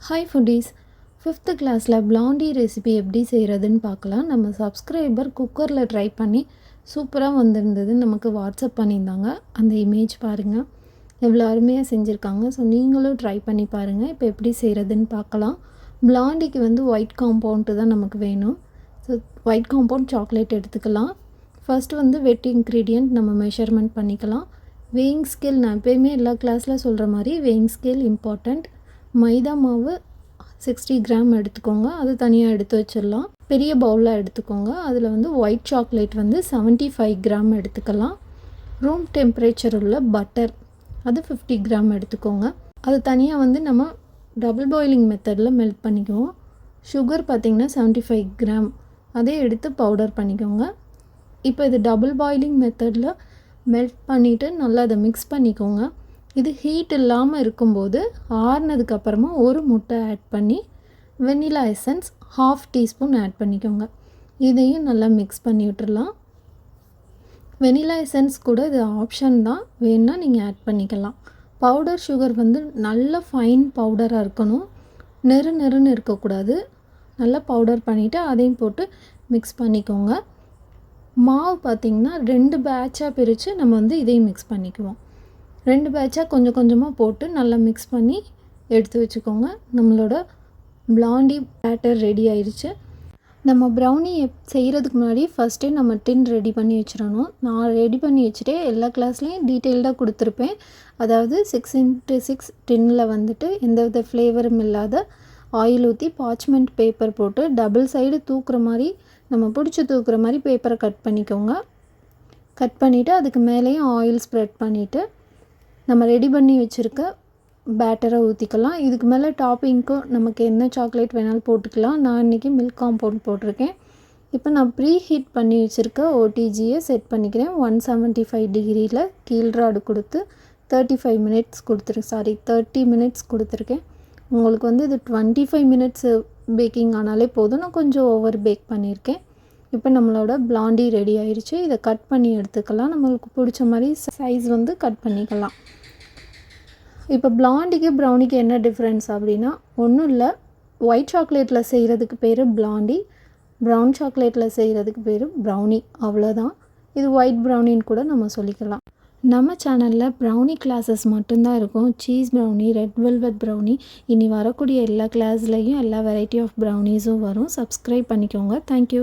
Hi foodies, 5th கிளாஸில் blondie recipe எப்படி செய்கிறதுன்னு பார்க்கலாம். நம்ம சப்ஸ்கிரைபர் குக்கரில் ட்ரை பண்ணி சூப்பராக வந்திருந்தது, நமக்கு வாட்ஸ்அப் பண்ணியிருந்தாங்க. அந்த இமேஜ் பாருங்கள், எவ்வளோ அருமையாக செஞ்சுருக்காங்க. ஸோ நீங்களும் ட்ரை பண்ணி பாருங்கள். இப்போ எப்படி செய்கிறதுன்னு பார்க்கலாம். பிளாண்டிக்கு ஒயிட் காம்பவுண்டு தான் நமக்கு வேணும். ஸோ ஒயிட் காம்பவுண்ட் சாக்லேட் எடுத்துக்கலாம். ஃபஸ்ட்டு வெட் இன்க்ரீடியண்ட் நம்ம மெஷர்மெண்ட் பண்ணிக்கலாம். வேயிங் ஸ்கேல் நான் எப்போயுமே எல்லா கிளாஸில் சொல்கிற மாதிரி வேயிங் ஸ்கேல் இம்பார்ட்டண்ட். மைதா மாவு 60 கிராம் எடுத்துக்கோங்க, அது தனியாக எடுத்து வச்சிடலாம். பெரிய பவுலில் எடுத்துக்கோங்க. அதில் ஒயிட் சாக்லேட் 75 கிராம் எடுத்துக்கலாம். ரூம் டெம்பரேச்சர் உள்ள பட்டர் அது 50 கிராம் எடுத்துக்கோங்க. அது தனியாக நம்ம டபுள் பாயிலிங் மெத்தடில் மெல்ட் பண்ணிக்குவோம். சுகர் பார்த்திங்கன்னா 75 கிராம், அதே எடுத்து பவுடர் பண்ணிக்கோங்க. இப்போ இது டபுள் பாயிலிங் மெத்தடில் மெல்ட் பண்ணிவிட்டு நல்லா அதை மிக்ஸ் பண்ணிக்கோங்க. இது ஹீட் இல்லாமல் இருக்கும்போது ஆறுனதுக்கப்புறமா ஒரு முட்டை ஆட் பண்ணி வெண்ணிலா எசன்ஸ் 1/2 டீஸ்பூன் ஆட் பண்ணிக்கோங்க. இதையும் நல்லா மிக்ஸ் பண்ணி விட்டுடலாம். வெண்ணிலா எசன்ஸ் கூட இது ஆப்ஷன் தான், வேணுன்னா நீங்கள் ஆட் பண்ணிக்கலாம். பவுடர் சுகர் நல்ல ஃபைன் பவுடராக இருக்கணும், நெருன்னு இருக்கக்கூடாது. நல்லா பவுடர் பண்ணிவிட்டு அதையும் போட்டு மிக்ஸ் பண்ணிக்கோங்க. மாவு பார்த்திங்கன்னா 2 பேட்சாக பிரித்து நம்ம இதையும் மிக்ஸ் பண்ணிக்குவோம். 2 பேட்சாக கொஞ்சம் கொஞ்சமாக போட்டு நல்லா மிக்ஸ் பண்ணி எடுத்து வச்சுக்கோங்க. நம்மளோட பிளாண்டி பேட்டர் ரெடி ஆயிடுச்சு. நம்ம ப்ரௌனி செய்கிறதுக்கு முன்னாடி ஃபஸ்ட்டே நம்ம டின் ரெடி பண்ணி வச்சிடணும். நான் ரெடி பண்ணி வச்சுட்டு எல்லா கிளாஸ்லேயும் டீட்டெயில்டாக கொடுத்துருப்பேன். அதாவது 6x6 டின்னில் எந்தவித ஃப்ளேவரும் இல்லாத ஆயில் ஊற்றி பார்ச்மெண்ட் பேப்பர் போட்டு டபுள் சைடு தூக்குற மாதிரி, நம்ம பிடிச்சி தூக்குற மாதிரி பேப்பரை கட் பண்ணிக்கோங்க. கட் பண்ணிவிட்டு அதுக்கு மேலேயும் ஆயில் ஸ்ப்ரெட் பண்ணிவிட்டு நம்ம ரெடி பண்ணி வச்சுருக்க பேட்டரை ஊற்றிக்கலாம். இதுக்கு மேலே டாப்பிங்க்கும் நமக்கு என்ன சாக்லேட் வேணாலும் போட்டுக்கலாம். நான் இன்றைக்கி மில்க் காம்பவுண்ட் போட்டிருக்கேன். இப்போ நான் ப்ரீ ஹீட் பண்ணி வச்சுருக்க ஓடிஜியை செட் பண்ணிக்கிறேன். 175 டிகிரியில் கீழ்ராடு கொடுத்து 30 மினிட்ஸ் கொடுத்துருக்கேன். உங்களுக்கு இது 25 மினிட்ஸ் பேக்கிங் ஆனாலே போதும். நான் கொஞ்சம் ஓவர் பேக் பண்ணியிருக்கேன். இப்போ நம்மளோட பிளாண்டி ரெடி ஆயிடுச்சு. இதை கட் பண்ணி எடுத்துக்கலாம். நம்மளுக்கு பிடிச்ச மாதிரி சைஸ் கட் பண்ணிக்கலாம். இப்போ பிளாண்டிக்கு ப்ரௌனிக்கு என்ன டிஃப்ரென்ஸ் அப்படின்னா, ஒன்றும் இல்லை. ஒயிட் சாக்லேட்டில் செய்கிறதுக்கு பேர் பிளாண்டி, ப்ரௌன் சாக்லேட்டில் செய்கிறதுக்கு பேர் ப்ரௌனி, அவ்வளோதான். இது ஒயிட் ப்ரௌனின்னு கூட நம்ம சொல்லிக்கலாம். நம்ம சேனலில் ப்ரௌனி கிளாஸஸ் மட்டும்தான் இருக்கும். Cheese brownie, red velvet brownie, இனி வரக்கூடிய எல்லா கிளாஸ்லேயும் எல்லா வெரைட்டி ஆஃப் ப்ரௌனிஸும் வரும். சப்ஸ்கிரைப் பண்ணிக்கோங்க. தேங்க்யூ.